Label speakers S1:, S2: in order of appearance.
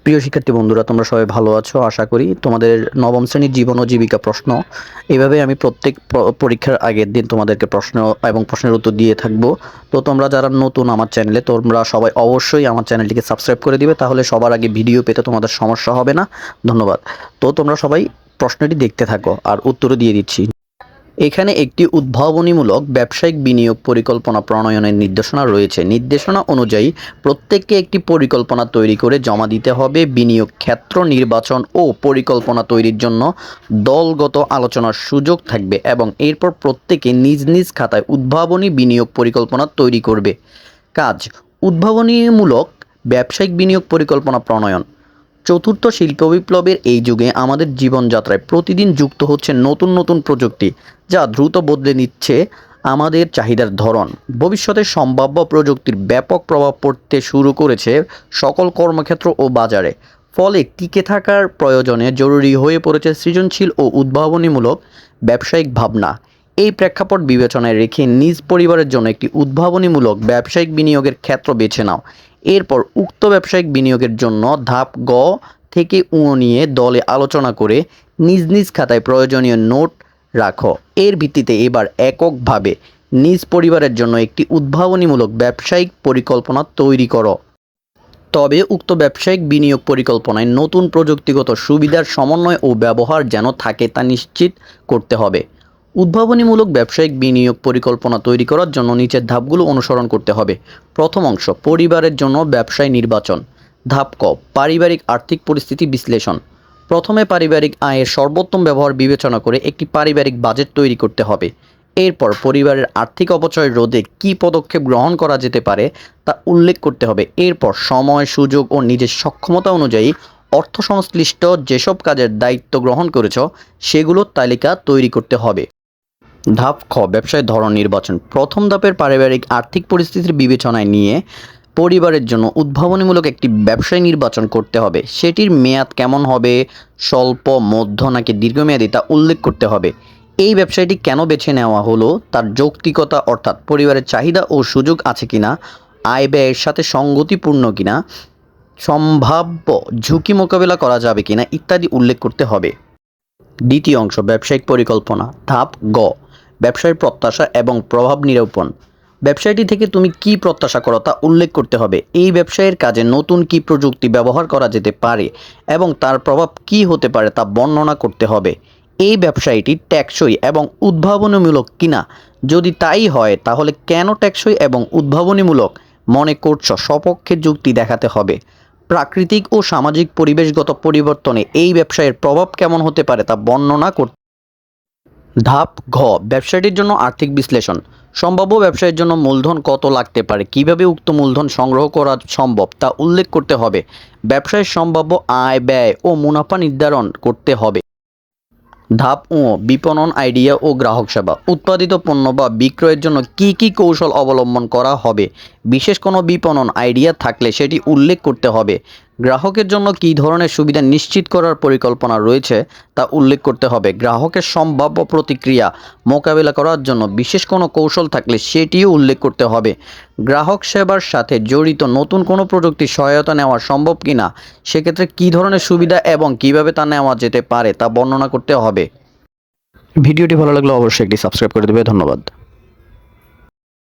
S1: প্রিয় শিক্ষার্থী বন্ধুরা, তোমরা সবাই ভালো আছো আশা করি। তোমাদের নবম শ্রেণীর জীবন ও জীবিকা প্রশ্ন এইভাবে আমি প্রত্যেক পরীক্ষার আগের দিন তোমাদেরকে প্রশ্ন এবং প্রশ্নের উত্তর দিয়ে থাকবো। তো তোমরা যারা নতুন আমার চ্যানেলে, তোমরা সবাই অবশ্যই আমার চ্যানেলটিকে সাবস্ক্রাইব করে দিবে, তাহলে সবার আগে ভিডিও পেতে তোমাদের সমস্যা হবে না। ধন্যবাদ। তো তোমরা সবাই প্রশ্নটি দেখতে থাকো আর উত্তরও দিয়ে দিচ্ছি। এখানে একটি উদ্ভাবনীমূলক ব্যবসায়িক বিনিয়োগ পরিকল্পনা প্রণয়নের নির্দেশনা রয়েছে। নির্দেশনা অনুযায়ী প্রত্যেককে একটি পরিকল্পনা তৈরি করে জমা দিতে হবে। বিনিয়োগ ক্ষেত্র নির্বাচন ও পরিকল্পনা তৈরির জন্য দলগত আলোচনার সুযোগ থাকবে এবং এরপর প্রত্যেকে নিজ নিজ খাতায় উদ্ভাবনী বিনিয়োগ পরিকল্পনা তৈরি করবে। কাজ: উদ্ভাবনীমূলক ব্যবসায়িক বিনিয়োগ পরিকল্পনা প্রণয়ন। চতুর্থ শিল্প বিপ্লবের এই যুগে আমাদের জীবনযাত্রায় প্রতিদিন যুক্ত হচ্ছে নতুন নতুন প্রযুক্তি, যা দ্রুত বদলে নিচ্ছে আমাদের চাহিদার ধরন। ভবিষ্যতে সম্ভাব্য প্রযুক্তির ব্যাপক প্রভাব পড়তে শুরু করেছে সকল কর্মক্ষেত্র ও বাজারে। ফলে টিকে থাকার প্রয়োজনে জরুরি হয়ে পড়েছে সৃজনশীল ও উদ্ভাবনীমূলক ব্যবসায়িক ভাবনা। এই প্রেক্ষাপট বিবেচনায় রেখে নিজ পরিবারের জন্য একটি উদ্ভাবনীমূলক ব্যবসায়িক বিনিয়োগের ক্ষেত্র বেছে নাও। এরপর উক্ত ব্যবসায়িক বিনিয়োগের জন্য ধাপ গ থেকে নিয়ে দলে আলোচনা করে নিজ নিজ খাতায় প্রয়োজনীয় নোট রাখো। এর ভিত্তিতে এবার এককভাবে নিজ পরিবারের জন্য একটি উদ্ভাবনীমূলক ব্যবসায়িক পরিকল্পনা তৈরি করো। তবে উক্ত ব্যবসায়িক বিনিয়োগ পরিকল্পনায় নতুন প্রযুক্তিগত সুবিধার সমন্বয় ও ব্যবহার যেন থাকে তা নিশ্চিত করতে হবে। উদ্ভাবনীমূলক ব্যবসায়িক বিনিয়োগ পরিকল্পনা তৈরি করার জন্য নিচের ধাপগুলো অনুসরণ করতে হবে। প্রথম অংশ: পরিবারের জন্য ব্যবসায় নির্বাচন। ধাপ ক: পারিবারিক আর্থিক পরিস্থিতি বিশ্লেষণ। প্রথমে পারিবারিক আয়ের সর্বোত্তম ব্যবহার বিবেচনা করে একটি পারিবারিক বাজেট তৈরি করতে হবে। এরপর পরিবারের আর্থিক অপচয় রোধে কী পদক্ষেপ গ্রহণ করা যেতে পারে তা উল্লেখ করতে হবে। এরপর সময়, সুযোগ ও নিজের সক্ষমতা অনুযায়ী অর্থ সংশ্লিষ্ট যেসব কাজের দায়িত্ব গ্রহণ করেছ সেগুলোর তালিকা তৈরি করতে হবে। ধাপ খ: ব্যবসায়ের ধরন নির্বাচন। প্রথম ধাপের পারিবারিক আর্থিক পরিস্থিতির বিবেচনায় নিয়ে পরিবারের জন্য উদ্ভাবনীমূলক একটি ব্যবসায় নির্বাচন করতে হবে। সেটির মেয়াদ কেমন হবে, স্বল্প, মধ্য নাকি দীর্ঘমেয়াদী তা উল্লেখ করতে হবে। এই ব্যবসায়টি কেন বেছে নেওয়া হলো, তার যৌক্তিকতা অর্থাৎ পরিবারের চাহিদা ও সুযোগ আছে কিনা, আয় ব্যয়ের সাথে সঙ্গতিপূর্ণ কিনা, সম্ভাব্য ঝুঁকি মোকাবেলা করা যাবে কিনা ইত্যাদি উল্লেখ করতে হবে। দ্বিতীয় অংশ: ব্যবসায়িক পরিকল্পনা। ধাপ গ: ব্যবসায়ের প্রত্যাশা এবং প্রভাব নিরূপণ। ব্যবসায়টি থেকে তুমি কি প্রত্যাশা করো তা উল্লেখ করতে হবে। এই ব্যবসায়ের কাজে নতুন কি প্রযুক্তি ব্যবহার করা যেতে পারে এবং তার প্রভাব কি হতে পারে তা বর্ণনা করতে হবে। এই ব্যবসায়টি টেকসই এবং উদ্ভাবনীমূলক কিনা, যদি তাই হয় তাহলে কেন টেকসই এবং উদ্ভাবনীমূলক মনে করছো সপক্ষে যুক্তি দেখাতে হবে। প্রাকৃতিক ও সামাজিক পরিবেশগত পরিবর্তনে এই ব্যবসায়ের প্রভাব কেমন হতে পারে তা বর্ণনা করতে। ধাপ ঘ: ব্যবসাটির জন্য আর্থিক বিশ্লেষণ। সম্ভাব্য ব্যবসায়ের জন্য মূলধন কত লাগতে পারে, কিভাবে উক্ত মূলধন সংগ্রহ করা সম্ভব তা উল্লেখ করতে হবে। ব্যবসায়ের সম্ভাব্য আয়, ব্যয় ও মুনাফা নির্ধারণ করতে হবে। ধাপ ও: বিপণন আইডিয়া ও গ্রাহক সেবা। উৎপাদিত পণ্য বা বিক্রয়ের জন্য কি কি কৌশল অবলম্বন করা হবে, বিশেষ কোনো বিপণন আইডিয়া থাকলে সেটি উল্লেখ করতে হবে। গ্রাহকের জন্য কী ধরনের সুবিধা নিশ্চিত করার পরিকল্পনা রয়েছে তা উল্লেখ করতে হবে। গ্রাহকের সম্ভাব্য প্রতিক্রিয়া মোকাবেলা করার জন্য বিশেষ কোনো কৌশল থাকলে সেটিও উল্লেখ করতে হবে। গ্রাহক সেবার সাথে জড়িত নতুন কোনো প্রযুক্তির সহায়তা নেওয়া সম্ভব কিনা, সেক্ষেত্রে কী ধরনের সুবিধা এবং কিভাবে তা নেওয়া যেতে পারে তা বর্ণনা করতে হবে। ভিডিওটি ভালো লাগলে অবশ্যই একটি সাবস্ক্রাইব করে দেবে। ধন্যবাদ।